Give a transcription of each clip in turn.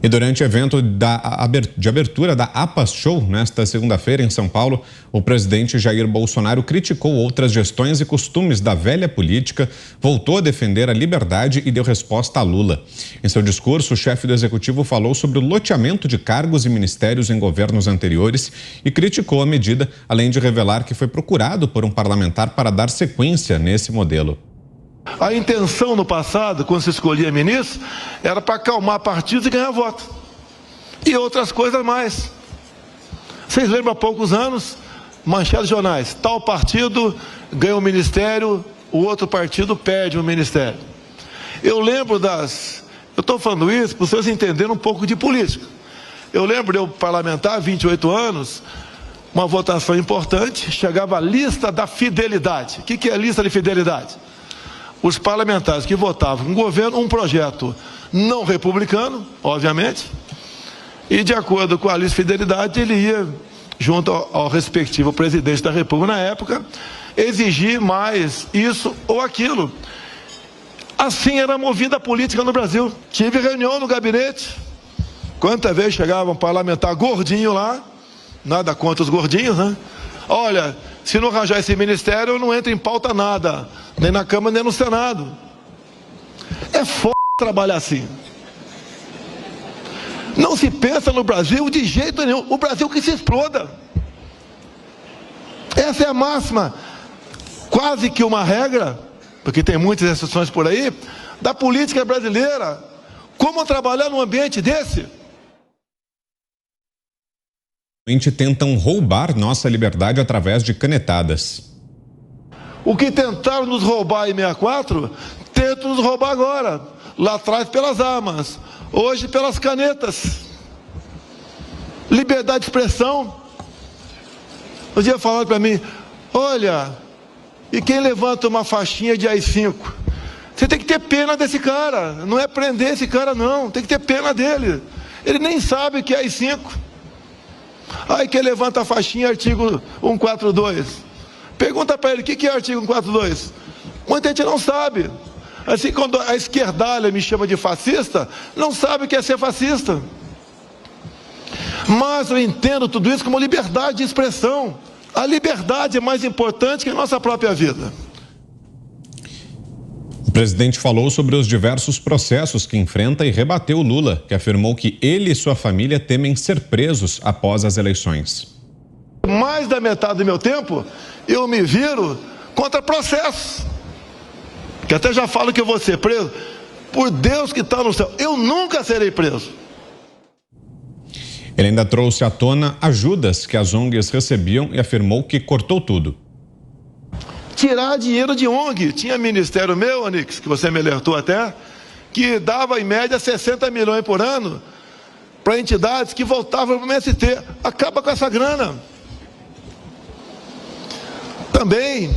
E durante o evento de abertura da APAS Show, nesta segunda-feira em São Paulo, o presidente Jair Bolsonaro criticou outras gestões e costumes da velha política, voltou a defender a liberdade e deu resposta a Lula. Em seu discurso, o chefe do executivo falou sobre o loteamento de cargos e ministérios em governos anteriores e criticou a medida, além de revelar que foi procurado por um parlamentar para dar sequência nesse modelo. A intenção no passado, quando se escolhia ministro, era para acalmar partidos e ganhar voto. E outras coisas mais. Vocês lembram há poucos anos, manchetes de jornais, tal partido ganha um ministério, o outro partido perde um ministério. Eu lembro eu estou falando isso para vocês entenderem um pouco de política. Eu lembro de eu parlamentar, 28 anos, uma votação importante, chegava a lista da fidelidade. O que é a lista de fidelidade? Os parlamentares que votavam com o governo, um projeto não republicano, obviamente, e de acordo com a lista de fidelidade, ele ia, junto ao respectivo presidente da República na época, exigir mais isso ou aquilo. Assim era movida a política no Brasil. Tive reunião no gabinete, quantas vezes chegava um parlamentar gordinho lá, nada contra os gordinhos, né? Olha, se não arranjar esse ministério, não entra em pauta nada, nem na Câmara, nem no Senado. É foda trabalhar assim. Não se pensa no Brasil de jeito nenhum. O Brasil que se exploda. Essa é a máxima, quase que uma regra, porque tem muitas exceções por aí, da política brasileira. Como trabalhar num ambiente desse? Tentam roubar nossa liberdade através de canetadas. O que tentaram nos roubar em 64, tentam nos roubar agora. Lá atrás pelas armas, hoje pelas canetas. Liberdade de expressão. Um dia falaram para mim, olha, e quem levanta uma faixinha de AI-5? Você tem que ter pena desse cara, não é prender esse cara não, tem que ter pena dele. Ele nem sabe o que é AI-5. Aí quem levanta a faixinha, artigo 142. Pergunta para ele, o que é artigo 142? Muita gente não sabe. Assim, quando a esquerdalha me chama de fascista, não sabe o que é ser fascista. Mas eu entendo tudo isso como liberdade de expressão. A liberdade é mais importante que a nossa própria vida. O presidente falou sobre os diversos processos que enfrenta e rebateu Lula, que afirmou que ele e sua família temem ser presos após as eleições. Mais da metade do meu tempo, eu me viro contra processos. Que até já falo que eu vou ser preso. Por Deus que está no céu, eu nunca serei preso. Ele ainda trouxe à tona ajudas que as ONGs recebiam e afirmou que cortou tudo. Tirar dinheiro de ONG. Tinha ministério meu, Onix, que você me alertou até, que dava em média 60 milhões por ano para entidades que voltavam para o MST. Acaba com essa grana. Também,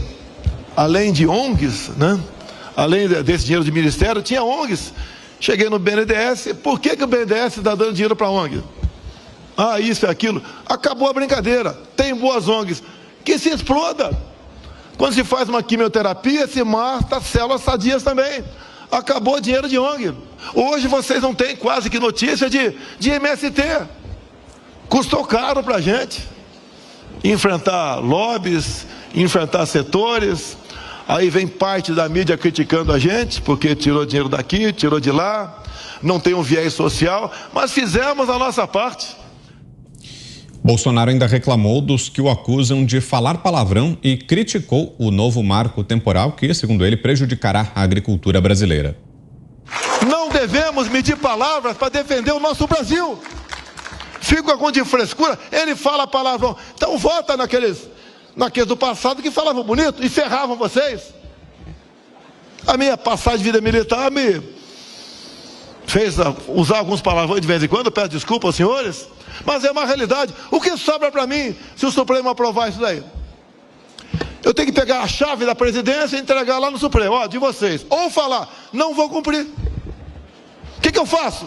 além de ONGs, né? Além desse dinheiro de ministério, tinha ONGs. Cheguei no BNDES, por que o BNDES está dando dinheiro para a ONG? Ah, isso e aquilo. Acabou a brincadeira. Tem boas ONGs. Que se exploda. Quando se faz uma quimioterapia, se mata células sadias também. Acabou o dinheiro de ONG. Hoje vocês não têm quase que notícia de MST. Custou caro para a gente. Enfrentar lobbies, enfrentar setores. Aí vem parte da mídia criticando a gente, porque tirou dinheiro daqui, tirou de lá. Não tem um viés social, mas fizemos a nossa parte. Bolsonaro ainda reclamou dos que o acusam de falar palavrão e criticou o novo marco temporal que, segundo ele, prejudicará a agricultura brasileira. Não devemos medir palavras para defender o nosso Brasil. Fico com algum de frescura, ele fala palavrão. Então vota naqueles do passado que falavam bonito e ferravam vocês. A minha passagem de vida militar me fez usar alguns palavrões de vez em quando, peço desculpa aos senhores, mas é uma realidade. O que sobra para mim se o Supremo aprovar isso daí? Eu tenho que pegar a chave da presidência e entregar lá no Supremo, ó, de vocês. Ou falar, não vou cumprir. O que eu faço?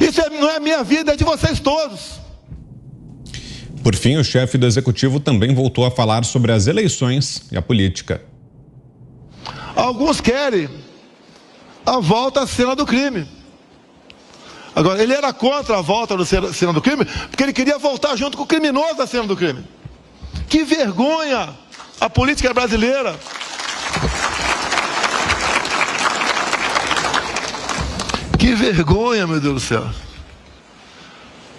Isso não é minha vida, é de vocês todos. Por fim, o chefe do executivo também voltou a falar sobre as eleições e a política. Alguns querem a volta à cena do crime. Agora, ele era contra a volta da cena do crime, porque ele queria voltar junto com o criminoso da cena do crime. Que vergonha a política brasileira! Que vergonha, meu Deus do céu!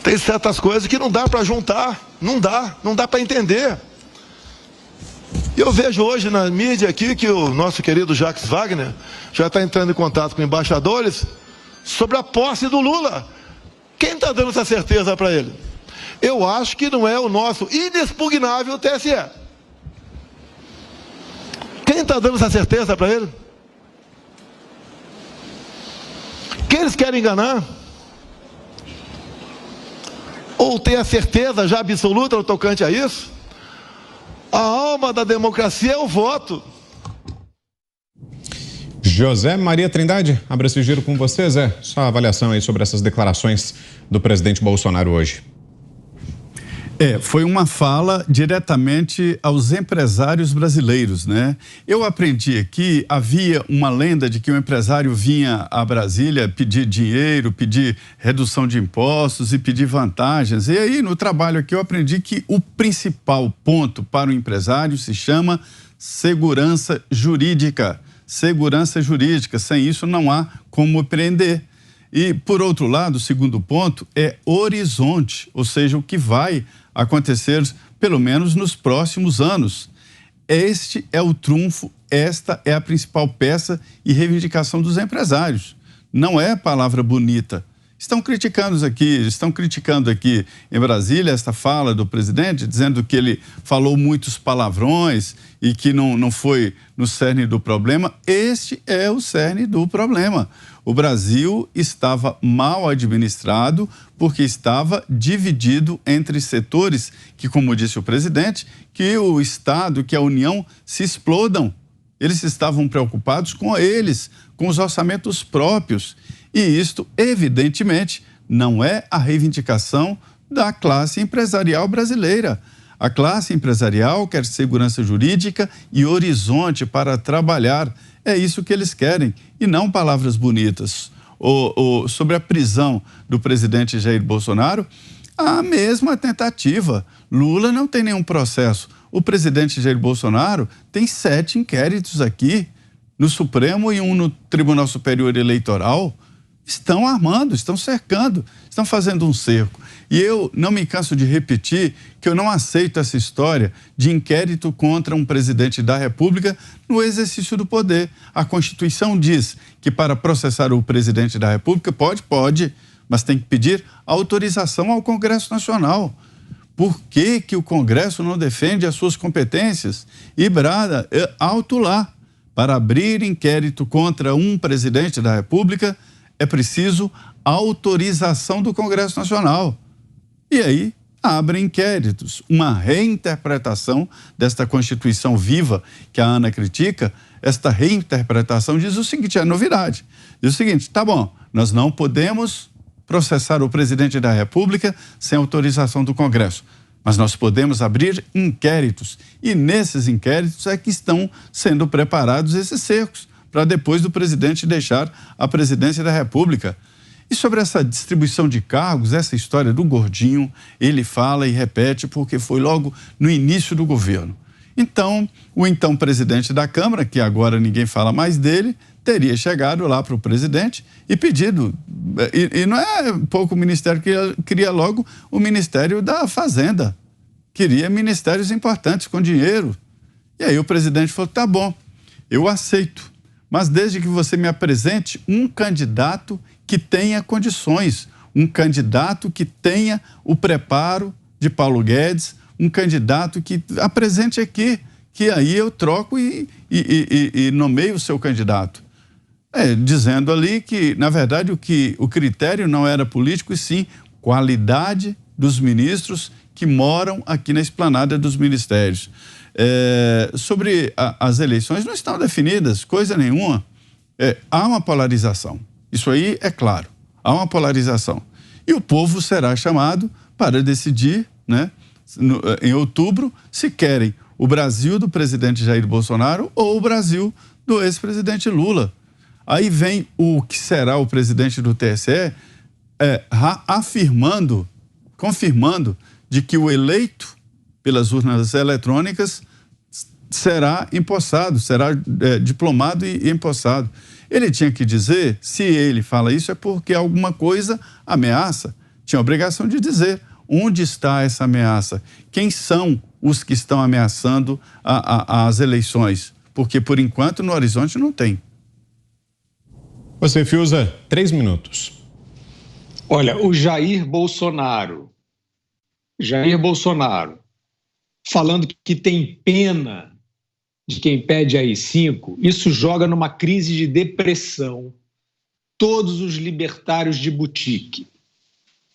Tem certas coisas que não dá para juntar, não dá para entender. Eu vejo hoje na mídia aqui que o nosso querido Jacques Wagner já está entrando em contato com embaixadores sobre a posse do Lula. Quem está dando essa certeza para ele? Eu acho que não é o nosso inexpugnável TSE. Quem está dando essa certeza para ele? Quem eles querem enganar? Ou tem a certeza já absoluta no tocante a isso? A alma da democracia é o voto. José Maria Trindade, abre esse giro com você, Zé. Sua avaliação aí sobre essas declarações do presidente Bolsonaro hoje. Foi uma fala diretamente aos empresários brasileiros, né? Eu aprendi que havia uma lenda de que o empresário vinha a Brasília pedir dinheiro, pedir redução de impostos e pedir vantagens. E aí, no trabalho aqui, eu aprendi que o principal ponto para o empresário se chama segurança jurídica. Segurança jurídica. Sem isso, não há como empreender. E, por outro lado, o segundo ponto é horizonte, ou seja, o que vai acontecer, pelo menos nos próximos anos. Este é o trunfo, esta é a principal peça e reivindicação dos empresários. Não é palavra bonita. Estão criticando aqui em Brasília esta fala do presidente, dizendo que ele falou muitos palavrões e que não foi no cerne do problema. Este é o cerne do problema. O Brasil estava mal administrado porque estava dividido entre setores que, como disse o presidente, que o Estado, que a União se explodam. Eles estavam preocupados com eles, com os orçamentos próprios. E isto, evidentemente, não é a reivindicação da classe empresarial brasileira. A classe empresarial quer segurança jurídica e horizonte para trabalhar. É isso que eles querem, e não palavras bonitas. Sobre a prisão do presidente Jair Bolsonaro, a mesma tentativa. Lula não tem nenhum processo. O presidente Jair Bolsonaro tem 7 inquéritos aqui, no Supremo e um no Tribunal Superior Eleitoral. Estão armando, estão cercando, estão fazendo um cerco. E eu não me canso de repetir que eu não aceito essa história de inquérito contra um presidente da República no exercício do poder. A Constituição diz que para processar o presidente da República pode, mas tem que pedir autorização ao Congresso Nacional. Por que que o Congresso não defende as suas competências? E brada, alto lá, para abrir inquérito contra um presidente da República, é preciso autorização do Congresso Nacional. E aí abrem inquéritos. Uma reinterpretação desta Constituição viva que a Ana critica, esta reinterpretação diz o seguinte, é novidade. Diz o seguinte, tá bom, nós não podemos processar o presidente da República sem autorização do Congresso, mas nós podemos abrir inquéritos. E nesses inquéritos é que estão sendo preparados esses cercos, para depois do presidente deixar a presidência da República. E sobre essa distribuição de cargos, essa história do gordinho, ele fala e repete porque foi logo no início do governo. Então, o então presidente da Câmara, que agora ninguém fala mais dele, teria chegado lá para o presidente e pedido, e não é pouco o ministério que queria logo o Ministério da Fazenda, queria ministérios importantes com dinheiro. E aí o presidente falou, tá bom, eu aceito. Mas desde que você me apresente um candidato que tenha condições, um candidato que tenha o preparo de Paulo Guedes, um candidato que apresente aqui, que aí eu troco e nomeio o seu candidato. Dizendo ali que, na verdade, o critério não era político, e sim qualidade dos ministros que moram aqui na esplanada dos ministérios. Sobre as eleições, não estão definidas coisa nenhuma. Há uma polarização, isso aí é claro, há uma polarização. E o povo será chamado para decidir, né, em outubro, se querem o Brasil do presidente Jair Bolsonaro ou o Brasil do ex-presidente Lula. Aí vem o que será o presidente do TSE, confirmando de que o eleito pelas urnas eletrônicas será empossado, será diplomado e empossado. Ele tinha que dizer, se ele fala isso, é porque alguma coisa ameaça. Tinha a obrigação de dizer onde está essa ameaça, quem são os que estão ameaçando as eleições, porque por enquanto no horizonte não tem. Você, Fiuza, 3 minutos. Olha, o Jair Bolsonaro, falando que tem pena de quem pede AI-5, isso joga numa crise de depressão todos os libertários de boutique.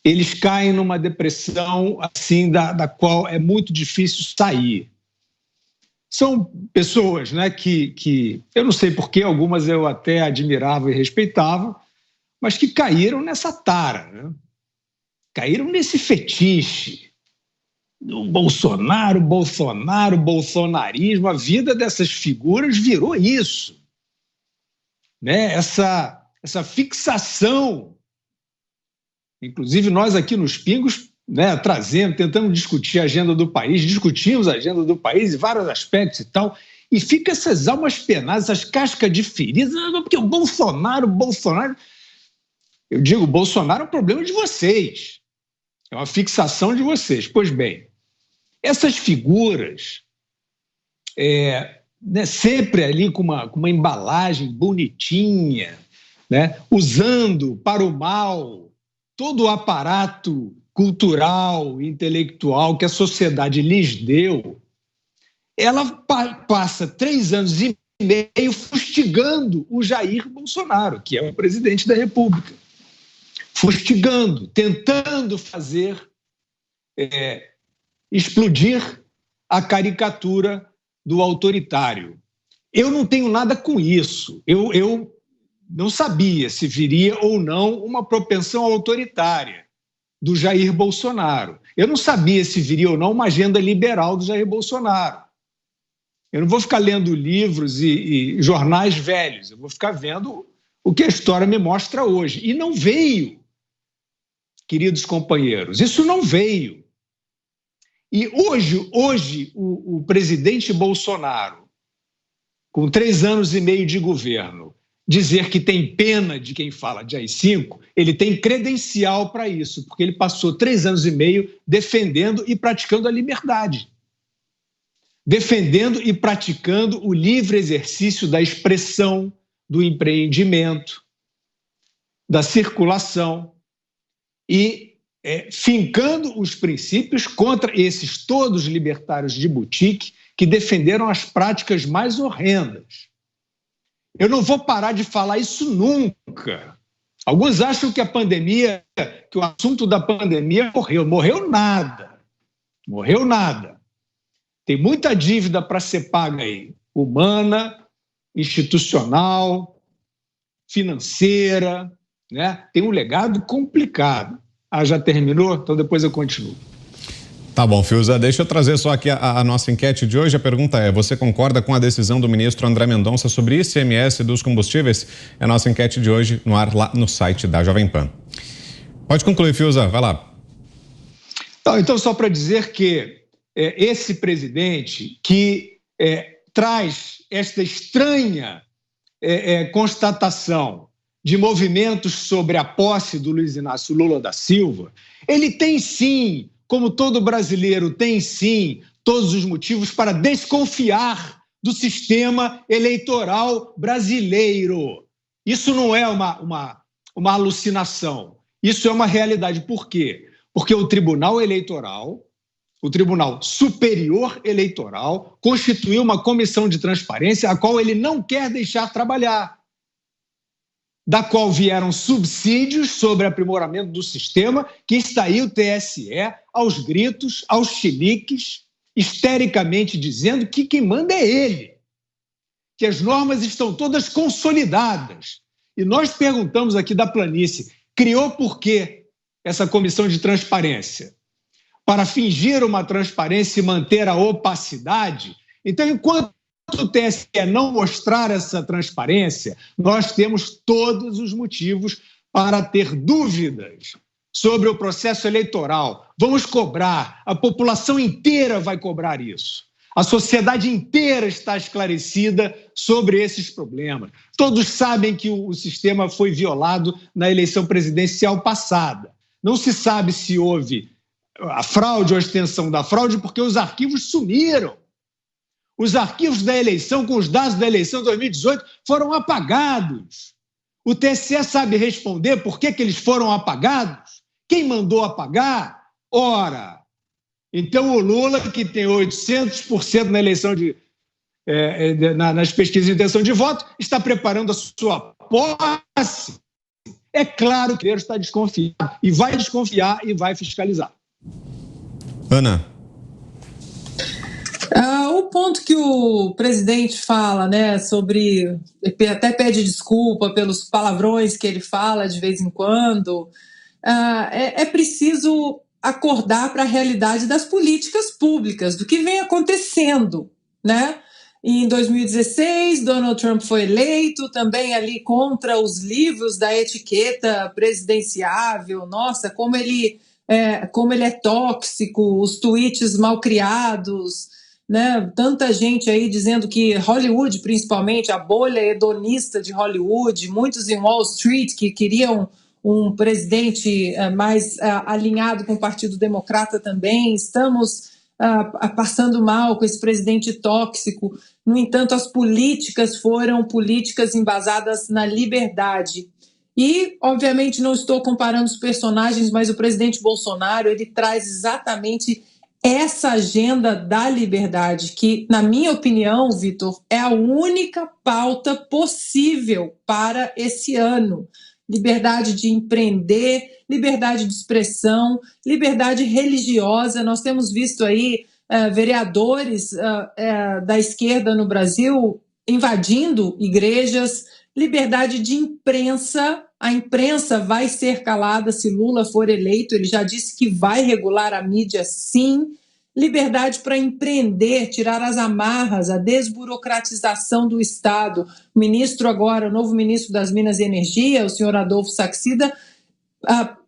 Eles caem numa depressão assim da qual é muito difícil sair. São pessoas, né, que eu não sei porquê, algumas eu até admirava e respeitava, mas que caíram nessa tara, né? Caíram nesse fetiche. O bolsonarismo, a vida dessas figuras virou isso, né? Essa fixação. Inclusive, nós aqui nos Pingos, né, tentamos discutir a agenda do país, discutimos a agenda do país em vários aspectos e tal, e fica essas almas penadas, essas cascas de feridas, porque o Bolsonaro... Eu digo, o Bolsonaro é um problema de vocês, é uma fixação de vocês. Pois bem, essas figuras, né, sempre ali com uma embalagem bonitinha, né, usando para o mal todo o aparato cultural, intelectual que a sociedade lhes deu, ela passa 3 anos e meio fustigando o Jair Bolsonaro, que é o presidente da República. Fustigando, tentando fazer explodir a caricatura do autoritário. Eu não tenho nada com isso. Eu não sabia se viria ou não uma propensão autoritária do Jair Bolsonaro. Eu não sabia se viria ou não uma agenda liberal do Jair Bolsonaro. Eu não vou ficar lendo livros e jornais velhos, eu vou ficar vendo o que a história me mostra hoje. E não veio, queridos companheiros, isso não veio. E hoje o presidente Bolsonaro, com 3 anos e meio de governo, dizer que tem pena de quem fala de AI-5, ele tem credencial para isso, porque ele passou 3 anos e meio defendendo e praticando a liberdade. Defendendo e praticando o livre exercício da expressão, do empreendimento, da circulação e fincando os princípios contra esses todos libertários de boutique que defenderam as práticas mais horrendas. Eu não vou parar de falar isso nunca. Alguns acham que que o assunto da pandemia morreu. Morreu nada. Morreu nada. Tem muita dívida para ser paga aí. Humana, institucional, financeira, né? Tem um legado complicado. Ah, já terminou? Então depois eu continuo. Tá bom, Fiuza, deixa eu trazer só aqui a nossa enquete de hoje. A pergunta é: você concorda com a decisão do ministro André Mendonça sobre ICMS dos combustíveis? É a nossa enquete de hoje no ar lá no site da Jovem Pan. Pode concluir, Fiuza, vai lá. Então, só para dizer que esse presidente que traz esta estranha constatação de movimentos sobre a posse do Luiz Inácio Lula da Silva, ele tem sim, como todo brasileiro tem sim, todos os motivos para desconfiar do sistema eleitoral brasileiro. Isso não é uma alucinação, isso é uma realidade. Por quê? Porque o Tribunal Eleitoral, o Tribunal Superior Eleitoral, constituiu uma comissão de transparência a qual ele não quer deixar trabalhar, da qual vieram subsídios sobre aprimoramento do sistema, que está aí o TSE aos gritos, aos chiliques, histericamente dizendo que quem manda é ele, que as normas estão todas consolidadas. E nós perguntamos aqui da planície, criou por quê essa comissão de transparência? Para fingir uma transparência e manter a opacidade? Então, enquanto o TSE não mostrar essa transparência, nós temos todos os motivos para ter dúvidas sobre o processo eleitoral. Vamos cobrar, a população inteira vai cobrar isso. A sociedade inteira está esclarecida sobre esses problemas. Todos sabem que o sistema foi violado na eleição presidencial passada. Não se sabe se houve a fraude ou a extensão da fraude, porque os arquivos sumiram. Os arquivos da eleição, com os dados da eleição de 2018, foram apagados. O TSE sabe responder por que eles foram apagados? Quem mandou apagar? Ora, então o Lula, que tem 800% na eleição nas pesquisas de intenção de voto, está preparando a sua posse. É claro que ele está desconfiado, e vai desconfiar e vai fiscalizar. Ana. O ponto que o presidente fala, né, sobre, até pede desculpa pelos palavrões que ele fala de vez em quando, é preciso acordar para a realidade das políticas públicas, do que vem acontecendo, né? Em 2016, Donald Trump foi eleito, também ali contra os livros da etiqueta presidenciável. Nossa, como ele é tóxico, os tweets mal criados, né? Tanta gente aí dizendo que Hollywood, principalmente, a bolha hedonista de Hollywood, muitos em Wall Street que queriam um presidente mais alinhado com o Partido Democrata também. Estamos passando mal com esse presidente tóxico. No entanto, as políticas foram políticas embasadas na liberdade. E, obviamente, não estou comparando os personagens, mas o presidente Bolsonaro, ele traz exatamente essa agenda da liberdade, que, na minha opinião, Vitor, é a única pauta possível para esse ano. Liberdade de empreender, liberdade de expressão, liberdade religiosa. Nós temos visto aí vereadores da esquerda no Brasil invadindo igrejas, liberdade de imprensa. A imprensa vai ser calada se Lula for eleito, ele já disse que vai regular a mídia, sim. Liberdade para empreender, tirar as amarras, a desburocratização do Estado. O ministro agora, o novo ministro das Minas e Energia, o senhor Adolfo Saxida,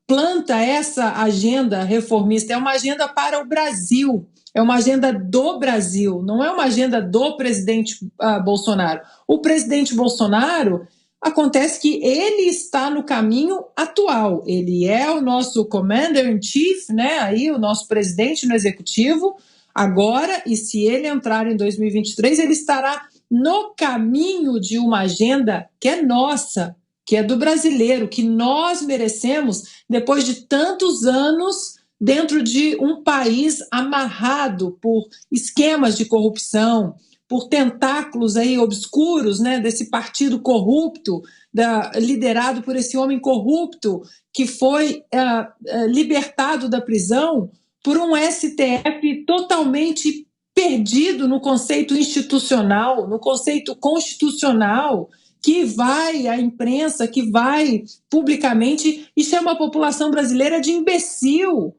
planta essa agenda reformista. É uma agenda para o Brasil, é uma agenda do Brasil, não é uma agenda do presidente Bolsonaro. O presidente Bolsonaro, acontece que ele está no caminho atual, ele é o nosso commander-in-chief, né? Aí, o nosso presidente no executivo agora, e se ele entrar em 2023, ele estará no caminho de uma agenda que é nossa, que é do brasileiro, que nós merecemos depois de tantos anos dentro de um país amarrado por esquemas de corrupção, por tentáculos aí obscuros, né, desse partido corrupto, liderado por esse homem corrupto que foi libertado da prisão por um STF totalmente perdido no conceito institucional, no conceito constitucional, que vai à imprensa, que vai publicamente e chama a população brasileira de imbecil.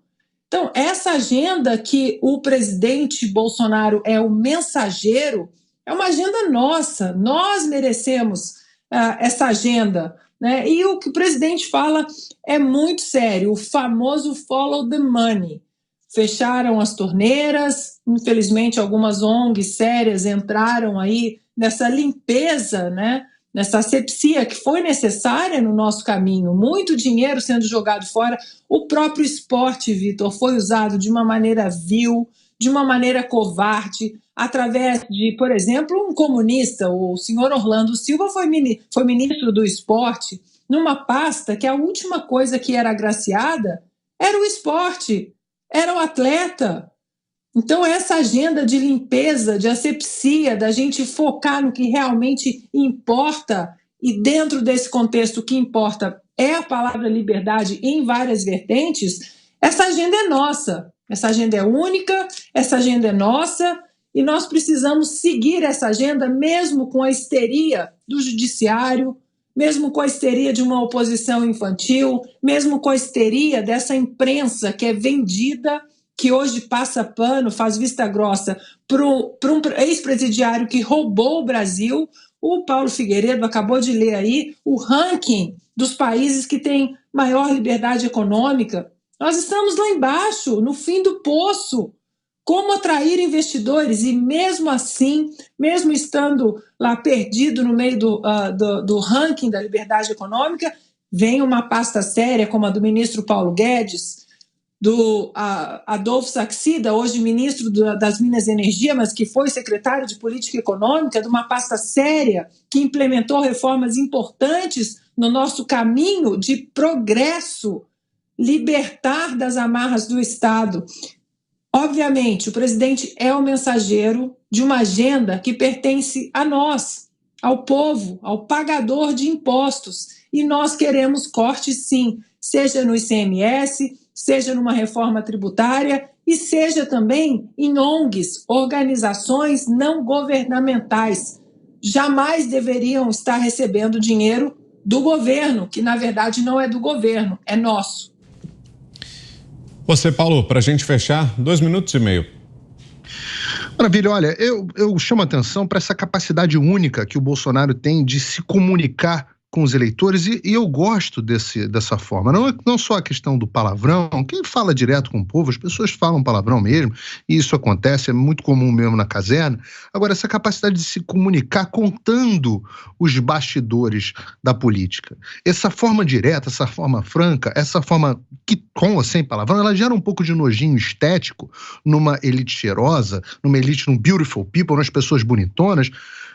Então, essa agenda que o presidente Bolsonaro é o mensageiro, é uma agenda nossa, nós merecemos essa agenda, né? E o que o presidente fala é muito sério, o famoso follow the money. Fecharam as torneiras, infelizmente algumas ONGs sérias entraram aí nessa limpeza, né? Nessa asepsia que foi necessária no nosso caminho, muito dinheiro sendo jogado fora. O próprio esporte, Vitor, foi usado de uma maneira vil, de uma maneira covarde, através de, por exemplo, um comunista, o senhor Orlando Silva foi ministro do esporte, numa pasta que a última coisa que era agraciada era o esporte, era o atleta. Então, essa agenda de limpeza, de asepsia, da gente focar no que realmente importa, e dentro desse contexto o que importa é a palavra liberdade em várias vertentes, essa agenda é nossa, essa agenda é única, essa agenda é nossa, e nós precisamos seguir essa agenda mesmo com a histeria do judiciário, mesmo com a histeria de uma oposição infantil, mesmo com a histeria dessa imprensa que é vendida, que hoje passa pano, faz vista grossa para um ex-presidiário que roubou o Brasil, O Paulo Figueiredo acabou de ler aí o ranking dos países que têm maior liberdade econômica. Nós estamos lá embaixo, no fim do poço. Como atrair investidores? E mesmo assim, mesmo estando lá perdido no meio do ranking da liberdade econômica, vem uma pasta séria como a do ministro Paulo Guedes, do Adolfo Saxida, hoje ministro das Minas e Energia, mas que foi secretário de Política Econômica, de uma pasta séria que implementou reformas importantes no nosso caminho de progresso, libertar das amarras do Estado. Obviamente, o presidente é o mensageiro de uma agenda que pertence a nós, ao povo, ao pagador de impostos. E nós queremos cortes, sim, seja no ICMS, seja numa reforma tributária e seja também em ONGs, organizações não governamentais. Jamais deveriam estar recebendo dinheiro do governo, que na verdade não é do governo, é nosso. Você, Paulo, para a gente fechar, 2 minutos e meio. Maravilha, olha, eu chamo a atenção para essa capacidade única que o Bolsonaro tem de se comunicar com os eleitores e eu gosto dessa forma. Não só a questão do palavrão, quem fala direto com o povo, as pessoas falam palavrão mesmo, e isso acontece, é muito comum mesmo na caserna. Agora, essa capacidade de se comunicar contando os bastidores da política. Essa forma direta, essa forma franca, essa forma que, com ou sem palavrão, ela gera um pouco de nojinho estético numa elite cheirosa, num beautiful people, nas pessoas bonitonas,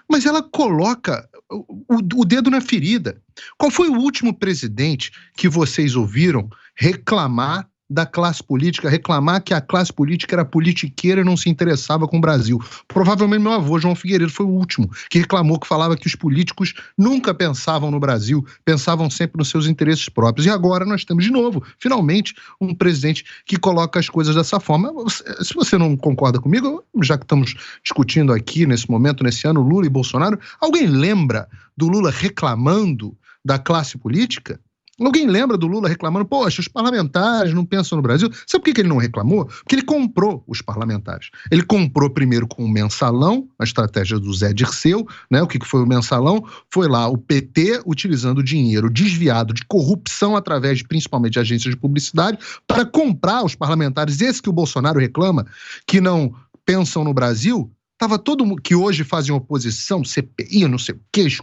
mas ela coloca o dedo na ferida. Qual foi o último presidente que vocês ouviram reclamar da classe política, reclamar que a classe política era politiqueira e não se interessava com o Brasil? Provavelmente meu avô, João Figueiredo, foi o último que reclamou, que falava que os políticos nunca pensavam no Brasil, pensavam sempre nos seus interesses próprios. E agora nós temos de novo, finalmente, um presidente que coloca as coisas dessa forma. Se você não concorda comigo, já que estamos discutindo aqui nesse momento, nesse ano, Lula e Bolsonaro, alguém lembra do Lula reclamando da classe política? Alguém lembra do Lula reclamando, poxa, os parlamentares não pensam no Brasil? Sabe por que ele não reclamou? Porque ele comprou os parlamentares. Ele comprou primeiro com o mensalão, a estratégia do Zé Dirceu, né? O que foi o mensalão? Foi lá o PT utilizando dinheiro desviado de corrupção através principalmente de agências de publicidade para comprar os parlamentares. Esse que o Bolsonaro reclama, que não pensam no Brasil. Tava todo mundo, que hoje fazem oposição, CPI, não sei o que,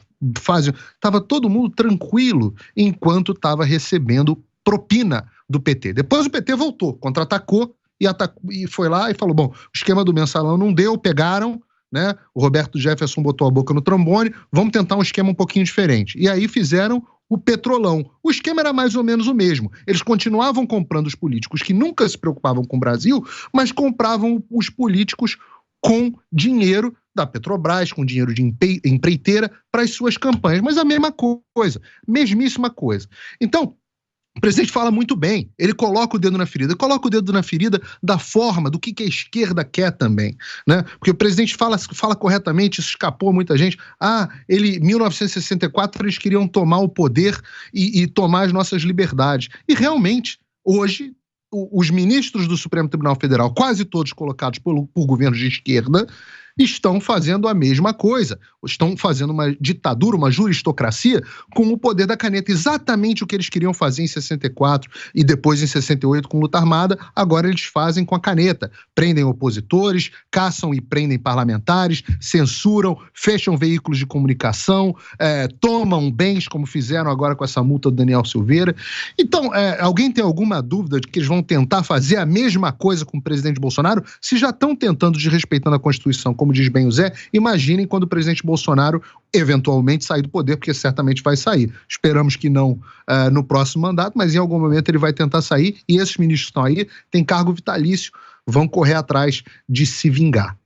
tava todo mundo tranquilo enquanto estava recebendo propina do PT. Depois o PT voltou, contra-atacou e foi lá e falou, bom, o esquema do mensalão não deu, pegaram, né? O Roberto Jefferson botou a boca no trombone, vamos tentar um esquema um pouquinho diferente. E aí fizeram o Petrolão. O esquema era mais ou menos o mesmo. Eles continuavam comprando os políticos que nunca se preocupavam com o Brasil, mas compravam os políticos com dinheiro da Petrobras, com dinheiro de empreiteira para as suas campanhas. Mas a mesma coisa, mesmíssima coisa. Então, o presidente fala muito bem, ele coloca o dedo na ferida, da forma, do que a esquerda quer também, né? Porque o presidente fala corretamente, isso escapou a muita gente. Em 1964 eles queriam tomar o poder e tomar as nossas liberdades. E realmente, hoje, os ministros do Supremo Tribunal Federal, quase todos colocados por governos de esquerda, estão fazendo a mesma coisa. Estão fazendo uma ditadura, uma juristocracia com o poder da caneta. Exatamente o que eles queriam fazer em 64 e depois em 68 com luta armada, agora eles fazem com a caneta. Prendem opositores, caçam e prendem parlamentares, censuram, fecham veículos de comunicação, tomam bens, como fizeram agora com essa multa do Daniel Silveira. Então, alguém tem alguma dúvida de que eles vão tentar fazer a mesma coisa com o presidente Bolsonaro? Se já estão tentando, desrespeitando a Constituição, como diz bem o Zé, imaginem quando o presidente Bolsonaro eventualmente sair do poder, porque certamente vai sair. Esperamos que não no próximo mandato, mas em algum momento ele vai tentar sair e esses ministros que estão aí têm cargo vitalício, vão correr atrás de se vingar.